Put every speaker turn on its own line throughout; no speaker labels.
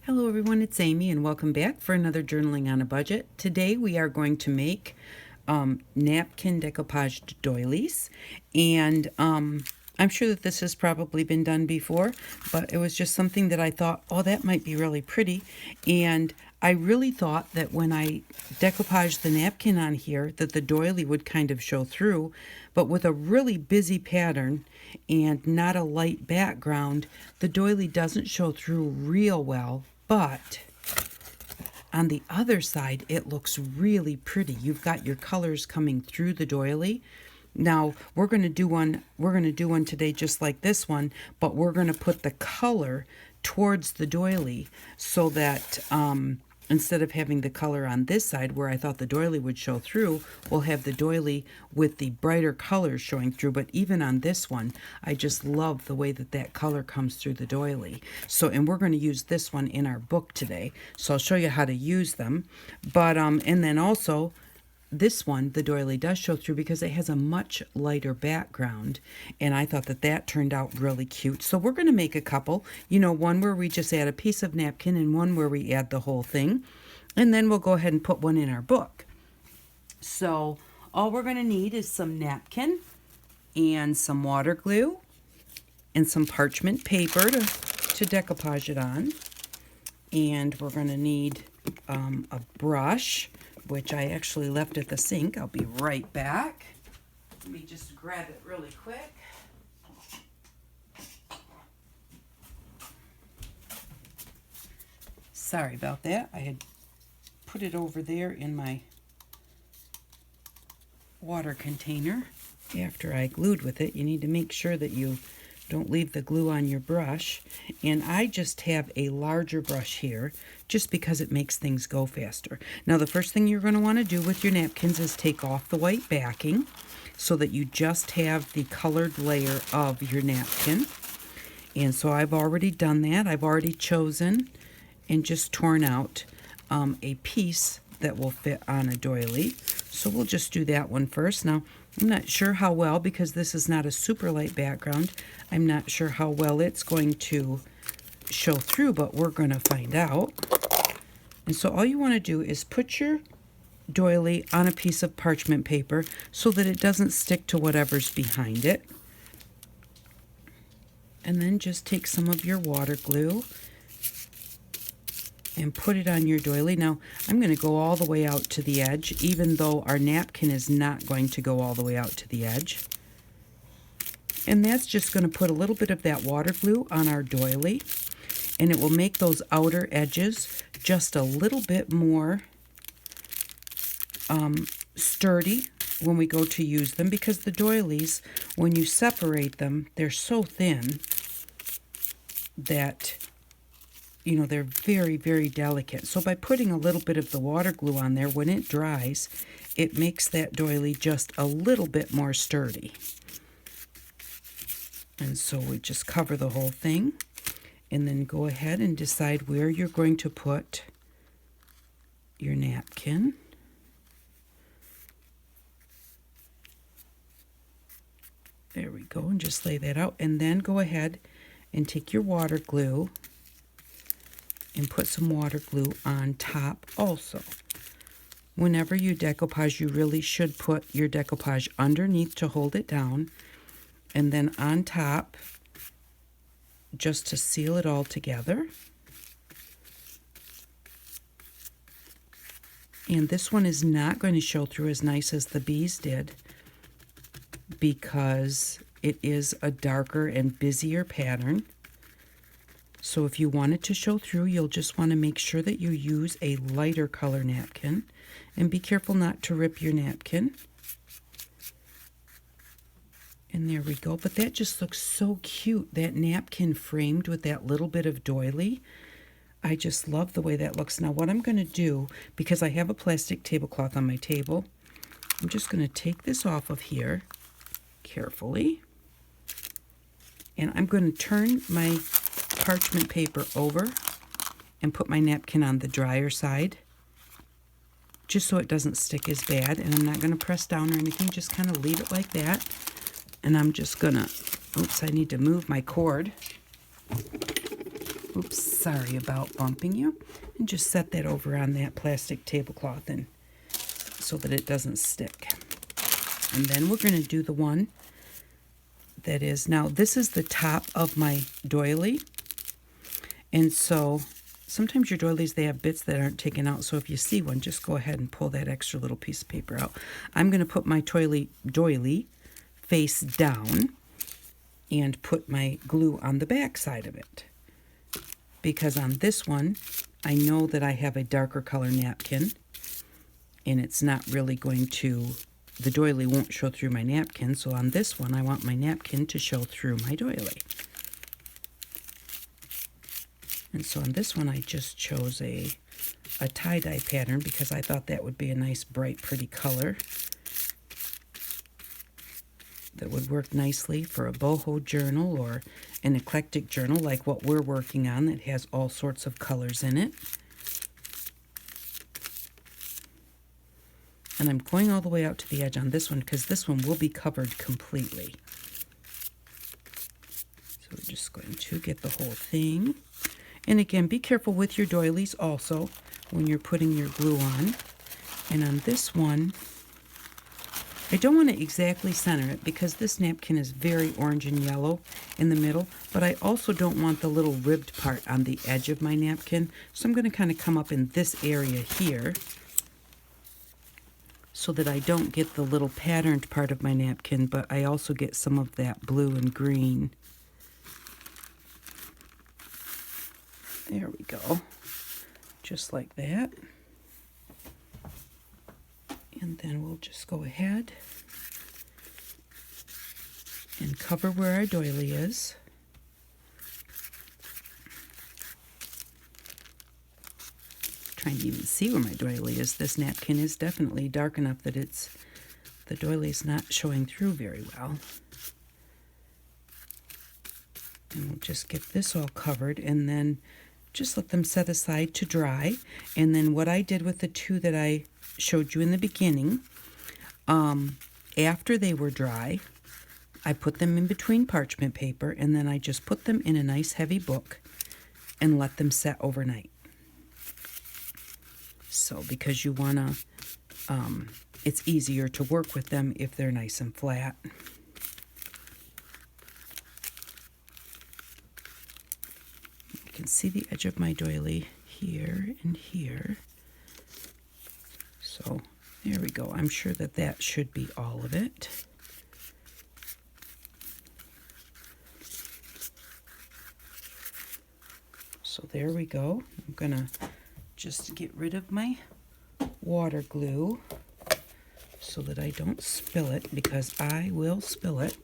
Hello everyone, it's Amy and welcome back for another Journaling on a Budget. Today we are going to make napkin decoupaged doilies, and I'm sure that this has probably been done before, but it was just something that I thought, oh, that might be really pretty. And I really thought that when I decoupaged the napkin on here that the doily would kind of show through, but with a really busy pattern and not a light background, the doily doesn't show through real well. But on the other side, it looks really pretty. You've got your colors coming through the doily. Now, we're going to do one today just like this one, but we're going to put the color towards the doily so that instead of having the color on this side where I thought the doily would show through, we'll have the doily with the brighter colors showing through. But even on this one, I just love the way that that color comes through the doily. So, and we're going to use this one in our book today. So I'll show you how to use them. But, and then also, this one, the doily does show through because it has a much lighter background, and I thought that that turned out really cute. So we're going to make a couple, one where we just add a piece of napkin and one where we add the whole thing, and then we'll go ahead and put one in our book. So all we're going to need is some napkin and some water glue and some parchment paper to decoupage it on, and we're going to need a brush, which I actually left at the sink. I'll be right back. Let me just grab it really quick. Sorry about that. I had put it over there in my water container after I glued with it. You need to make sure that you don't leave the glue on your brush. And I just have a larger brush here just because it makes things go faster. Now, the first thing you're going to want to do with your napkins is take off the white backing so that you just have the colored layer of your napkin. And so I've already done that. I've already chosen and just torn out a piece that will fit on a doily. So we'll just do that one first. Now, I'm not sure how well, because this is not a super light background, I'm not sure how well it's going to show through, but we're going to find out. And so all you want to do is put your doily on a piece of parchment paper so that it doesn't stick to whatever's behind it. And then just take some of your water glue and put it on your doily. Now, I'm going to go all the way out to the edge, even though our napkin is not going to go all the way out to the edge. And that's just going to put a little bit of that water glue on our doily, and it will make those outer edges just a little bit more sturdy when we go to use them, because the doilies, when you separate them, they're so thin that they're very, very delicate. So by putting a little bit of the water glue on there, when it dries, it makes that doily just a little bit more sturdy. And so we just cover the whole thing, and then go ahead and decide where you're going to put your napkin. There we go, and just lay that out. And then go ahead and take your water glue and put some water glue on top also. Whenever you decoupage, you really should put your decoupage underneath to hold it down, and then on top just to seal it all together. And this one is not going to show through as nice as the bees did because it is a darker and busier pattern. So if you want it to show through, you'll just want to make sure that you use a lighter color napkin, and be careful not to rip your napkin. And there we go. But that just looks so cute, that napkin framed with that little bit of doily. I just love the way that looks. Now what I'm going to do, because I have a plastic tablecloth on my table, I'm just going to take this off of here carefully, and I'm going to turn my parchment paper over and put my napkin on the drier side just so it doesn't stick as bad. And I'm not going to press down or anything, just kind of leave it like that. And I'm just going to, oops, I need to move my cord. Oops, sorry about bumping you. And just set that over on that plastic tablecloth and so that it doesn't stick. And then we're going to do the one that is, now this is the top of my doily. And so sometimes your doilies, they have bits that aren't taken out. So if you see one, just go ahead and pull that extra little piece of paper out. I'm going to put my doily face down and put my glue on the back side of it. Because on this one, I know that I have a darker color napkin, and it's not really going to, the doily won't show through my napkin. So on this one, I want my napkin to show through my doily. And so on this one, I just chose a tie-dye pattern because I thought that would be a nice, bright, pretty color that would work nicely for a boho journal or an eclectic journal like what we're working on that has all sorts of colors in it. And I'm going all the way out to the edge on this one because this one will be covered completely. So we're just going to get the whole thing. And again, be careful with your doilies also when you're putting your glue on. And on this one, I don't want to exactly center it because this napkin is very orange and yellow in the middle, but I also don't want the little ribbed part on the edge of my napkin. So I'm going to kind of come up in this area here so that I don't get the little patterned part of my napkin, but I also get some of that blue and green. There we go, just like that. And then we'll just go ahead and cover where our doily is. Trying to even see where my doily is. This napkin is definitely dark enough that the doily's not showing through very well. And we'll just get this all covered and then just let them set aside to dry. And then what I did with the two that I showed you in the beginning, after they were dry, I put them in between parchment paper and then I just put them in a nice heavy book and let them set overnight. So because you want to, it's easier to work with them if they're nice and flat. You can see the edge of my doily here and here. So there we go. I'm sure that that should be all of it. So there we go. I'm going to just get rid of my water glue so that I don't spill it, because I will spill it.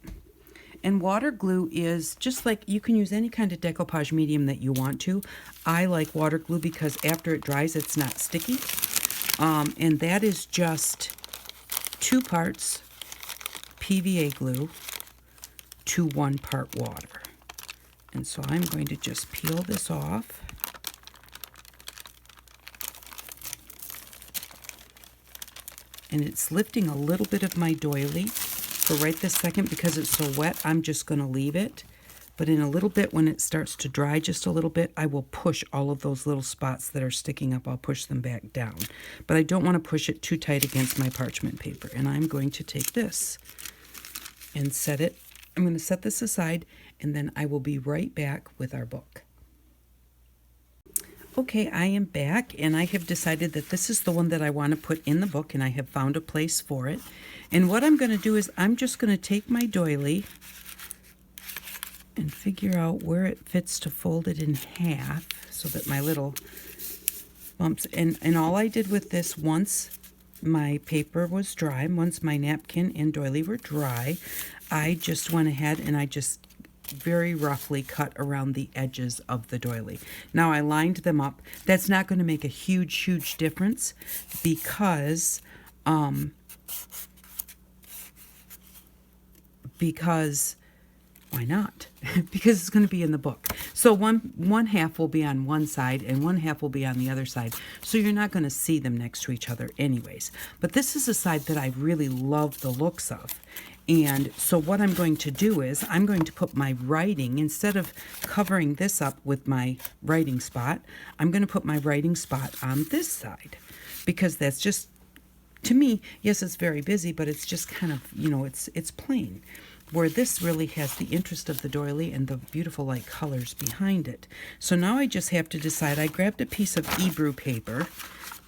And water glue is just like, you can use any kind of decoupage medium that you want to. I like water glue because after it dries, it's not sticky. And that is just 2 parts PVA glue to 1 part water. And so I'm going to just peel this off. And it's lifting a little bit of my doily for right this second because it's so wet. I'm just going to leave it. But in a little bit, when it starts to dry just a little bit, I will push all of those little spots that are sticking up. I'll push them back down. But I don't want to push it too tight against my parchment paper. And I'm going to take this and set it. I'm going to set this aside, and then I will be right back with our book. Okay, I am back, and I have decided that this is the one that I want to put in the book, and I have found a place for it. And what I'm going to do is I'm just going to take my doily and figure out where it fits to fold it in half so that my little bumps, and all I did with this, once my paper was dry, once my napkin and doily were dry, I just went ahead and I just very roughly cut around the edges of the doily. Now I lined them up. That's not going to make a huge difference because why not? Because it's going to be in the book. So one half will be on one side and one half will be on the other side. So you're not going to see them next to each other anyways. But this is a side that I really love the looks of. And so what I'm going to do is I'm going to put my writing, instead of covering this up with my writing spot, I'm going to put my writing spot on this side, because that's just, to me, yes, it's very busy, but it's just kind of, you know, it's plain. Where this really has the interest of the doily and the beautiful light colors behind it. So now I just have to decide. I grabbed a piece of Hebrew paper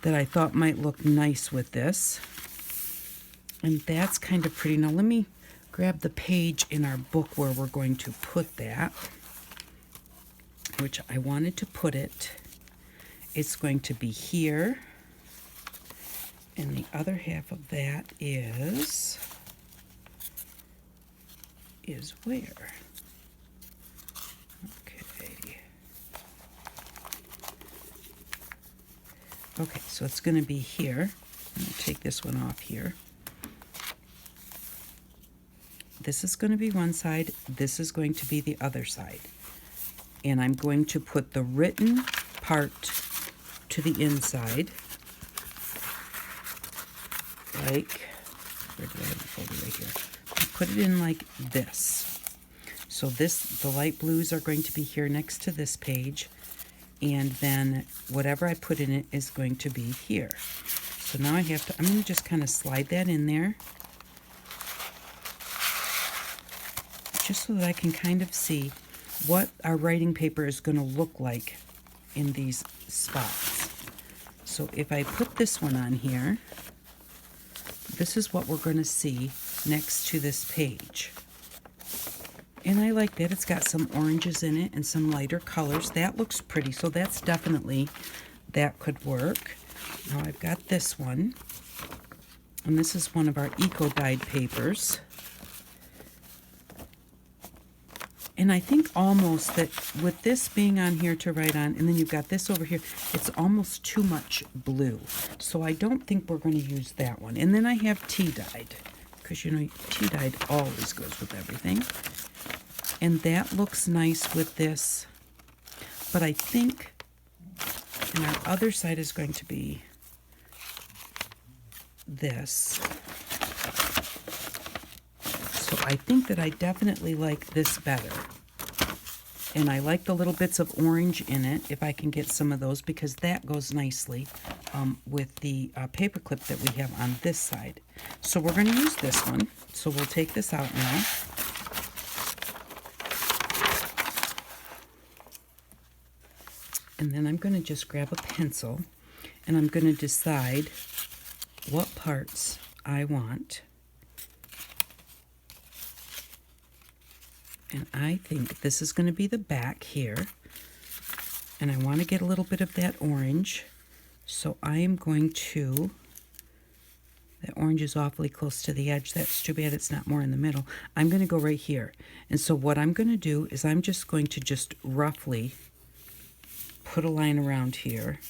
that I thought might look nice with this. And that's kind of pretty. Now let me grab the page in our book where we're going to put that, which I wanted to put it. It's going to be here. And the other half of that is where? Okay. Okay, so it's going to be here. I'm going to take this one off here. This is going to be one side. This is going to be the other side. And I'm going to put the written part to the inside. Like, where do I have the folder right here? Put it in like this. So the light blues are going to be here next to this page, and then whatever I put in it is going to be here. So now I'm going to just kind of slide that in there, just so that I can kind of see what our writing paper is going to look like in these spots. So if I put this one on here, this is what we're going to see next to this page. And I like that. It's got some oranges in it and some lighter colors. That looks pretty, so that's definitely, that could work. Now I've got this one, and this is one of our eco-dyed papers. And I think almost that with this being on here to write on, and then you've got this over here, it's almost too much blue. So I don't think we're going to use that one. And then I have tea-dyed, because you know tea-dyed always goes with everything. And that looks nice with this. But I think, and our other side is going to be this. So I think that I definitely like this better. And I like the little bits of orange in it, if I can get some of those, because that goes nicely with the paper clip that we have on this side. So we're going to use this one. So we'll take this out now. And then I'm going to just grab a pencil, and I'm going to decide what parts I want. And I think this is going to be the back here. And I want to get a little bit of that orange. So I am going to, that orange is awfully close to the edge. That's too bad it's not more in the middle. I'm going to go right here. And so what I'm going to do is I'm just going to just roughly put a line around here.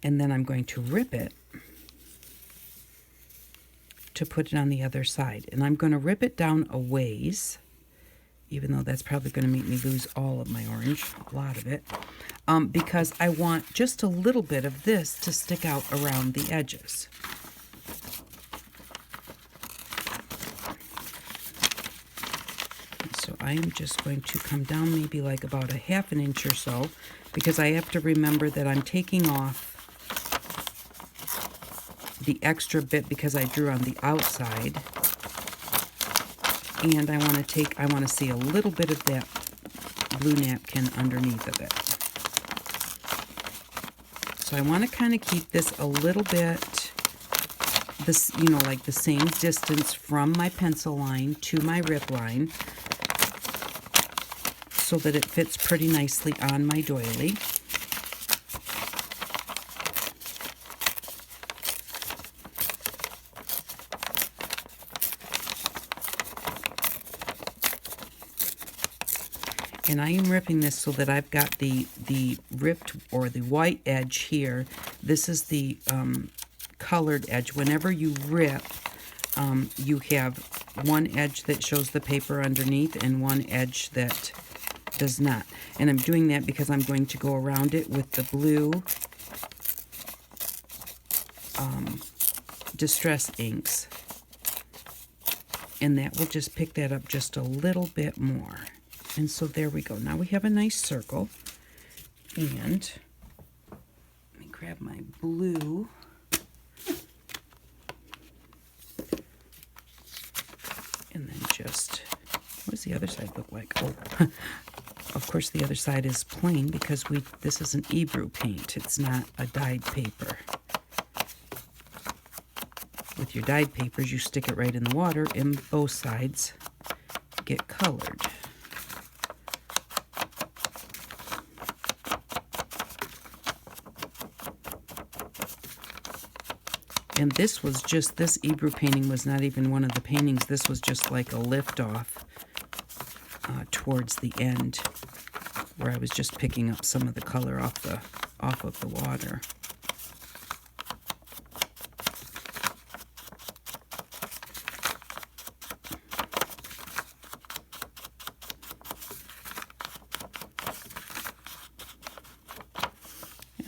And then I'm going to rip it to put it on the other side. And I'm going to rip it down a ways, even though that's probably going to make me lose all of my orange, a lot of it, because I want just a little bit of this to stick out around the edges. So I am just going to come down maybe like about a ½ an inch or so, because I have to remember that I'm taking off the extra bit because I drew on the outside, and I want to see a little bit of that blue napkin underneath of it. So I want to kind of keep this a little bit, this, you know, like the same distance from my pencil line to my rip line, so that it fits pretty nicely on my doily. And I am ripping this so that I've got the ripped or the white edge here. This is the colored edge. Whenever you rip, you have one edge that shows the paper underneath and one edge that does not. And I'm doing that because I'm going to go around it with the blue Distress inks. And that will just pick that up just a little bit more. And so there we go. Now we have a nice circle. And let me grab my blue. And then just, what does the other side look like? Oh, of course the other side is plain because this is an Ebrew paint. It's not a dyed paper. With your dyed papers, you stick it right in the water and both sides get colored. And this Ebrew painting was not even one of the paintings. This was just like a lift off towards the end, where I was just picking up some of the color off of the water.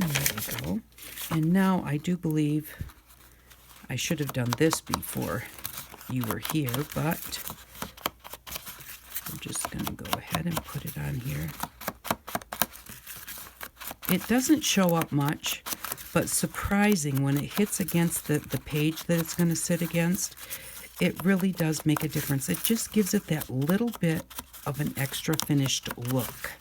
And there we go. And now I do believe I should have done this before you were here, but I'm just going to go ahead and put it on here. It doesn't show up much, but surprising when it hits against the page that it's going to sit against, it really does make a difference. It just gives it that little bit of an extra finished look.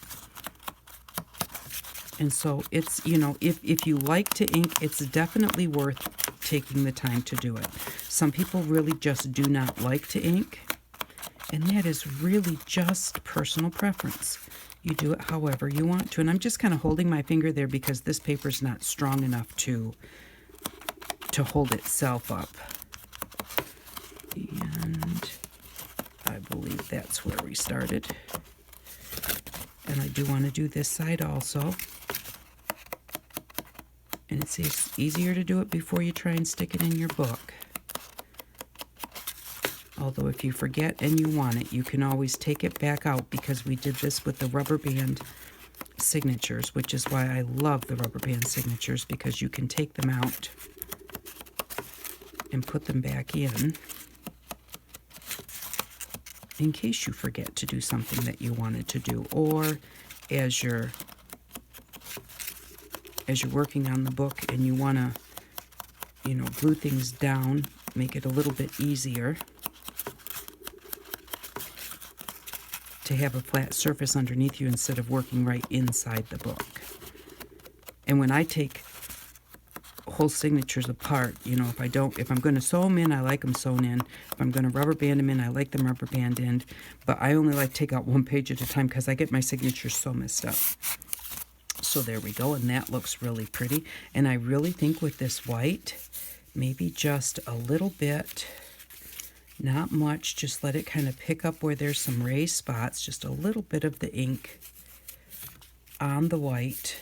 And so it's, you know, if you like to ink, it's definitely worth taking the time to do it. Some people really just do not like to ink, and that is really just personal preference. You do it however you want to. And I'm just kind of holding my finger there because this paper's not strong enough to hold itself up. And I believe that's where we started. And I do want to do this side also. And it's easier to do it before you try and stick it in your book. Although if you forget and you want it, you can always take it back out, because we did this with the rubber band signatures, which is why I love the rubber band signatures, because you can take them out and put them back in case you forget to do something that you wanted to do, or as you're working on the book and you want to, you know, glue things down, make it a little bit easier to have a flat surface underneath you instead of working right inside the book. And when I take whole signatures apart, you know, if I'm going to sew them in, I like them sewn in. If I'm going to rubber band them in, I like them rubber band in. But I only like to take out one page at a time because I get my signatures so messed up. So there we go, and that looks really pretty. And I really think with this white, maybe just a little bit, not much, just let it kind of pick up where there's some raised spots, just a little bit of the ink on the white,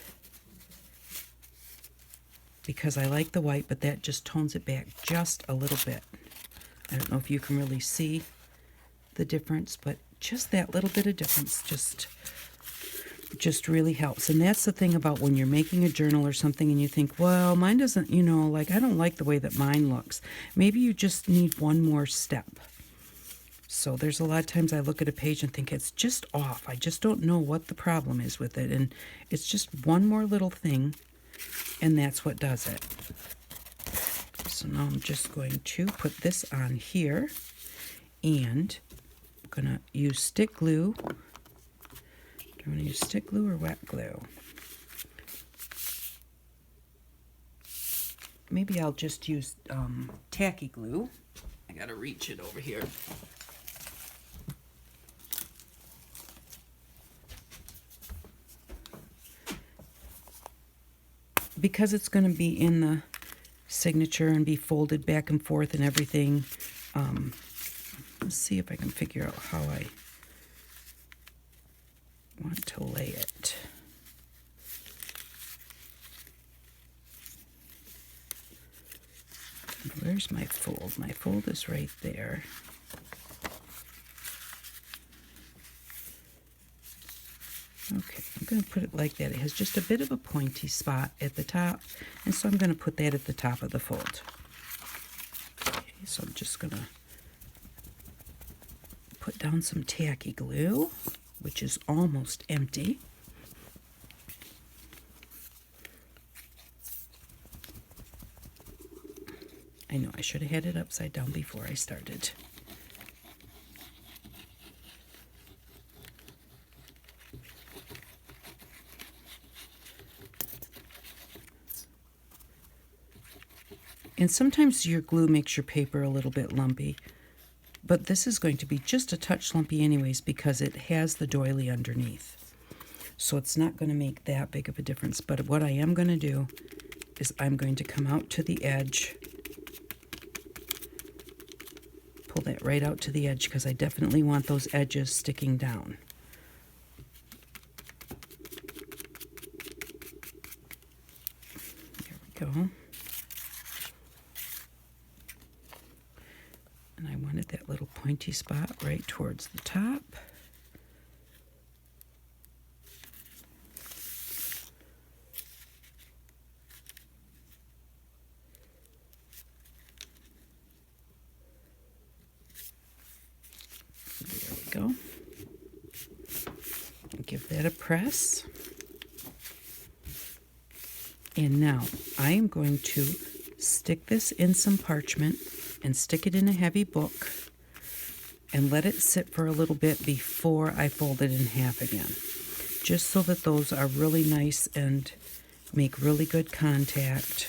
because I like the white, but that just tones it back just a little bit. I don't know if you can really see the difference, but just that little bit of difference just really helps. And that's the thing about when you're making a journal or something and you think, well, mine doesn't, you know, like, I don't like the way that mine looks. Maybe you just need one more step. So there's a lot of times I look at a page and think it's just off. I just don't know what the problem is with it. And it's just one more little thing, and that's what does it. So now I'm just going to put this on here, and I'm going to use stick glue. Do I want to use stick glue or wet glue? Maybe I'll just use tacky glue. I gotta reach it over here. Because it's going to be in the signature and be folded back and forth and everything, let's see if I can figure out how I want to lay it. Where's my fold? My fold is right there. Okay, I'm going to put it like that. It has just a bit of a pointy spot at the top, and so I'm going to put that at the top of the fold. Okay, so I'm just going to put down some tacky glue, which is almost empty. I know I should have had it upside down before I started. And sometimes your glue makes your paper a little bit lumpy, but this is going to be just a touch lumpy anyways because it has the doily underneath. So it's not going to make that big of a difference. But what I am going to do is I'm going to come out to the edge, pull that right out to the edge because I definitely want those edges sticking down. There we go. And I wanted that little pointy spot right towards the top. There we go. Give that a press. And now I am going to stick this in some parchment and stick it in a heavy book and let it sit for a little bit before I fold it in half again, just so that those are really nice and make really good contact.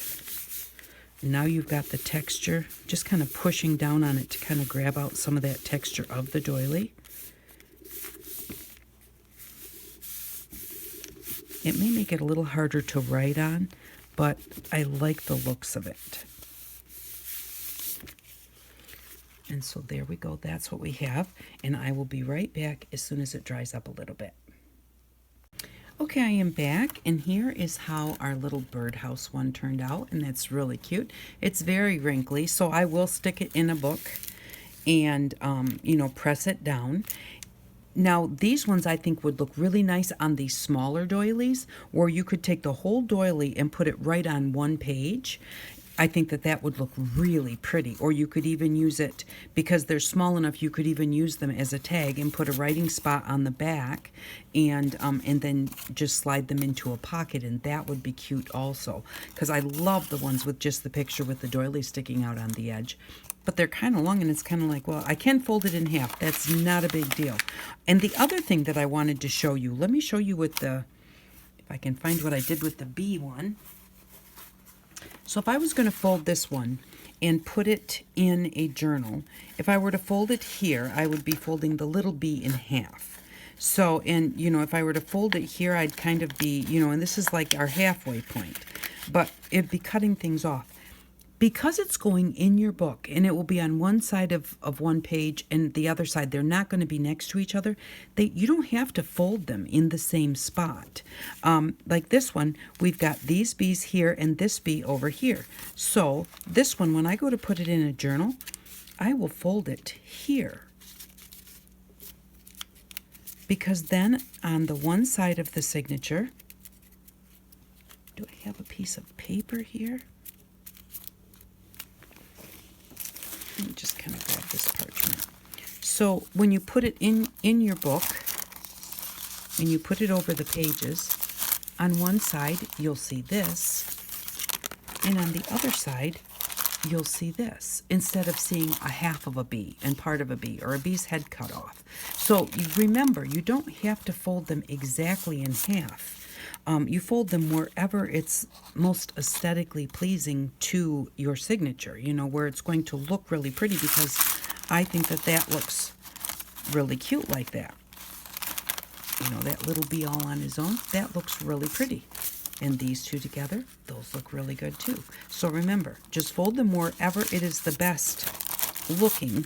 Now you've got the texture, just kind of pushing down on it to kind of grab out some of that texture of the doily. It may make it a little harder to write on, but I like the looks of it. And so there we go, that's what we have, and I will be right back as soon as it dries up a little bit. Okay, I am back, and here is how our little birdhouse one turned out, and that's really cute. It's very wrinkly, so I will stick it in a book and, you know, press it down. Now, these ones I think would look really nice on these smaller doilies, where you could take the whole doily and put it right on one page. I think that that would look really pretty. Or you could even use it, because they're small enough, you could even use them as a tag and put a writing spot on the back and then just slide them into a pocket, and that would be cute also. Because I love the ones with just the picture with the doily sticking out on the edge. But they're kind of long, and it's kind of like, well, I can fold it in half. That's not a big deal. And the other thing that I wanted to show you, let me show you with the, if I can find what I did with the B one. So if I was going to fold this one and put it in a journal, if I were to fold it here, I would be folding the little b in half. So, and, you know, if I were to fold it here, I'd kind of be, you know, and this is like our halfway point, but it'd be cutting things off. Because it's going in your book, and it will be on one side of one page and the other side, they're not going to be next to each other, you don't have to fold them in the same spot. Like this one, we've got these B's here and this B over here. So this one, when I go to put it in a journal, I will fold it here. Because then on the one side of the signature, do I have a piece of paper here? Let me just kind of grab this parchment. So when you put it in your book, and you put it over the pages, on one side you'll see this, and on the other side you'll see this, instead of seeing a half of a B and part of a B, or a B's head cut off. So remember, you don't have to fold them exactly in half. You fold them wherever it's most aesthetically pleasing to your signature, you know, where it's going to look really pretty, because I think that that looks really cute like that. You know, that little B all on his own, that looks really pretty. And these two together, those look really good too. So remember, just fold them wherever it is the best looking.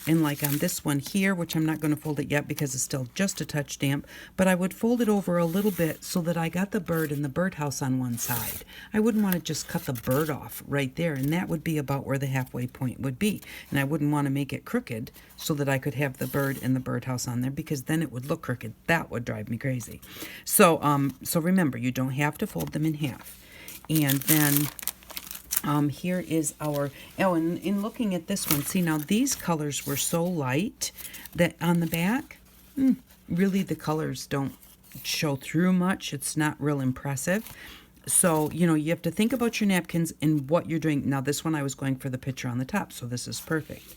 And like on this one here, which I'm not going to fold it yet because it's still just a touch damp, but I would fold it over a little bit so that I got the bird and the birdhouse on one side. I wouldn't want to just cut the bird off right there, and that would be about where the halfway point would be. And I wouldn't want to make it crooked so that I could have the bird and the birdhouse on there, because then it would look crooked. That would drive me crazy. So, so remember, you don't have to fold them in half. And then Here is our, oh, and in looking at this one, see now these colors were so light that on the back, really the colors don't show through much. It's not real impressive. So, you know, you have to think about your napkins and what you're doing. Now this one I was going for the picture on the top, so this is perfect.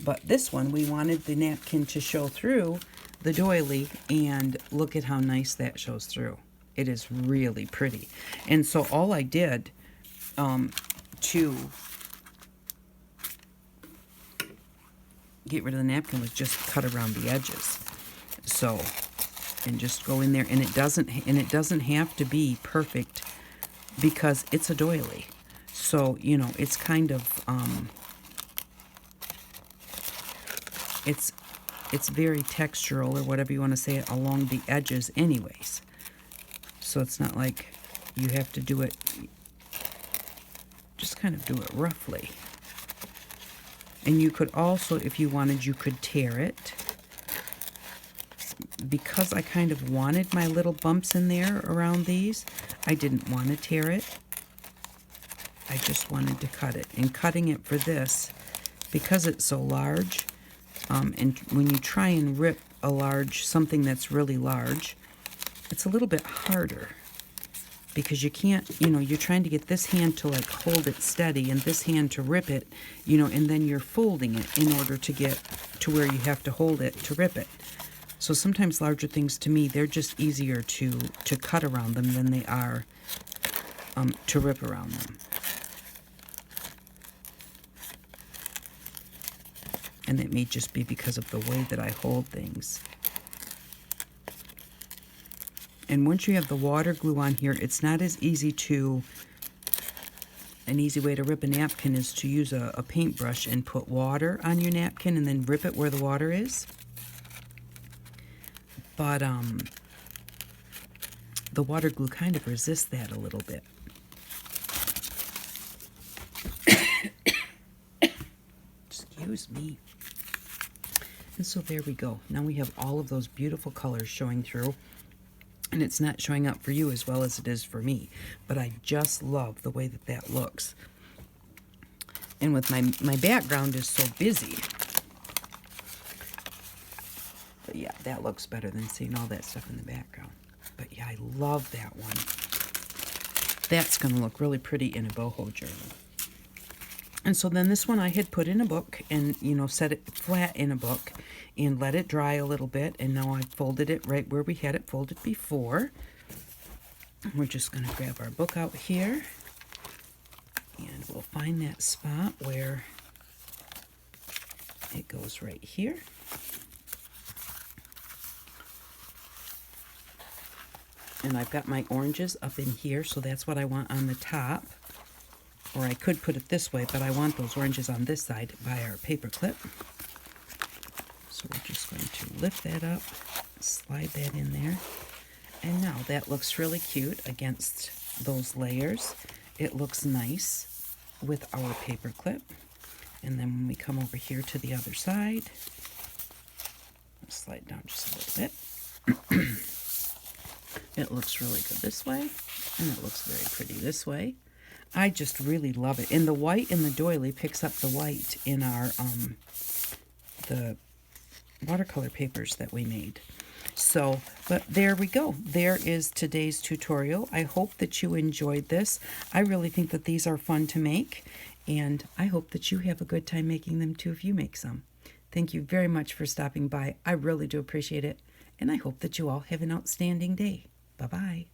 But this one, we wanted the napkin to show through the doily, and look at how nice that shows through. It is really pretty. And so all I did to get rid of the napkin was just cut around the edges. So, and just go in there, and it doesn't have to be perfect because it's a doily. So, you know, it's kind of it's very textural, or whatever you want to say, along the edges anyways. So it's not like you have to do it, just kind of do it roughly. And you could also, if you wanted, you could tear it. Because I kind of wanted my little bumps in there around these, I didn't want to tear it. I just wanted to cut it. And cutting it for this, because it's so large, and when you try and rip something that's really large, it's a little bit harder. Because you can't, you know, you're trying to get this hand to like hold it steady and this hand to rip it, you know, and then you're folding it in order to get to where you have to hold it to rip it. So sometimes larger things, to me, they're just easier to cut around them than they are to rip around them. And it may just be because of the way that I hold things. And once you have the water glue on here, it's not as easy to, an easy way to rip a napkin is to use a paintbrush and put water on your napkin and then rip it where the water is. But the water glue kind of resists that a little bit. Excuse me. And so there we go. Now we have all of those beautiful colors showing through. And it's not showing up for you as well as it is for me. But I just love the way that that looks. And with my background is so busy. But yeah, that looks better than seeing all that stuff in the background. But yeah, I love that one. That's going to look really pretty in a boho journal. And so then this one I had put in a book and, you know, set it flat in a book and let it dry a little bit. And now I folded it right where we had it folded before. We're just going to grab our book out here. And we'll find that spot where it goes right here. And I've got my oranges up in here, so that's what I want on the top. Or I could put it this way, but I want those oranges on this side by our paper clip. So we're just going to lift that up, slide that in there. And now that looks really cute against those layers. It looks nice with our paper clip. And then when we come over here to the other side, slide down just a little bit. It looks really good this way, and it looks very pretty this way. I just really love it. And the white in the doily picks up the white in our the watercolor papers that we made. So, but there we go. There is today's tutorial. I hope that you enjoyed this. I really think that these are fun to make, and I hope that you have a good time making them too if you make some. Thank you very much for stopping by. I really do appreciate it, and I hope that you all have an outstanding day. Bye-bye.